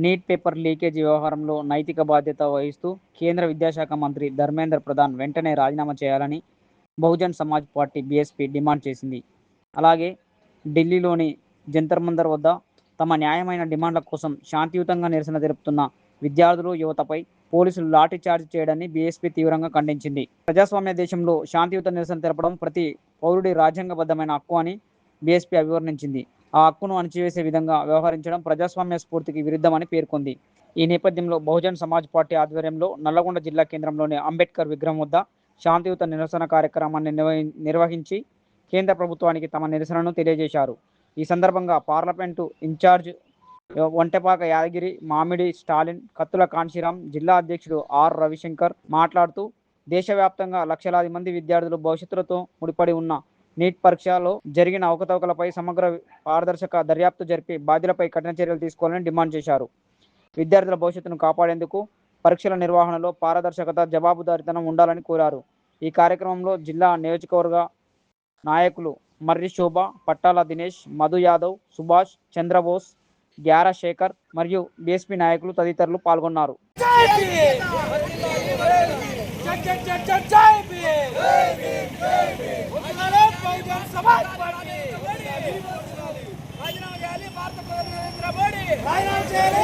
Neat paper leakage వ్యవహారంలో నైతిక బాధ్యత వహిస్తూ కేంద్ర విద్యాశాఖ మంత్రి ధర్మేంద్ర ప్రధాన్ వెంటనే రాజీనామా చేయాలని Bahujan Samaj party BSP demand చేసింది. అలాగే ఢిల్లీలోని జంతర్ మంతర్ వద్ద తమ న్యాయమైన డిమాండ్ల కోసం శాంతియుతంగా నిరసన తెలుపుతున్న విద్యార్థులు, యువతపై పోలీసులు లాఠీ చార్జ్ చేయడాన్ని బీఎస్పీ తీవ్రంగా ఖండించింది. ప్రజాస్వామ్య దేశంలో శాంతియుత నిరసన తెలపడం ప్రతి పౌరుడి రాజ్యాంగబద్ధమైన హక్కు అని బీఎస్పీ అభివర్ణించింది. ఆ హక్కును అణచివేసే విధంగా వ్యవహరించడం ప్రజాస్వామ్య స్ఫూర్తికి విరుద్ధమని పేర్కొంది. ఈ నేపథ్యంలో బహుజన్ సమాజ్ పార్టీ ఆధ్వర్యంలో నల్లగొండ జిల్లా కేంద్రంలోని అంబేద్కర్ విగ్రహం వద్ద శాంతియుత నిరసన కార్యక్రమాన్ని నిర్వహించి కేంద్ర ప్రభుత్వానికి తమ నిరసనను తెలియజేశారు. ఈ సందర్భంగా పార్లమెంటు ఇన్ఛార్జ్ ఒంటెపాక యాదగిరి, మామిడి స్టాలిన్, కత్తుల కాంశీరాం, జిల్లా అధ్యక్షుడు ఆర్ రవిశంకర్ మాట్లాడుతూ దేశవ్యాప్తంగా లక్షలాది మంది విద్యార్థులు భవిష్యత్తులతో ముడిపడి ఉన్న నీట్ పరీక్షలో జరిగిన అవకతవకలపై సమగ్ర పారదర్శక దర్యాప్తు జరిపి బాధ్యులపై కఠిన చర్యలు తీసుకోవాలని డిమాండ్ చేశారు. విద్యార్థుల భవిష్యత్తును కాపాడేందుకు పరీక్షల నిర్వహణలో పారదర్శకత, జవాబుదారీతనం ఉండాలని కోరారు. ఈ కార్యక్రమంలో జిల్లా నియోజకవర్గ నాయకులు మర్రి శోభ, పట్టాల దినేష్, మధు యాదవ్, సుభాష్, చంద్రబోస్, గ్యారా శేఖర్ మరియు బీఎస్పీ నాయకులు తదితరులు పాల్గొన్నారు. రాజీనామా చేయాలి.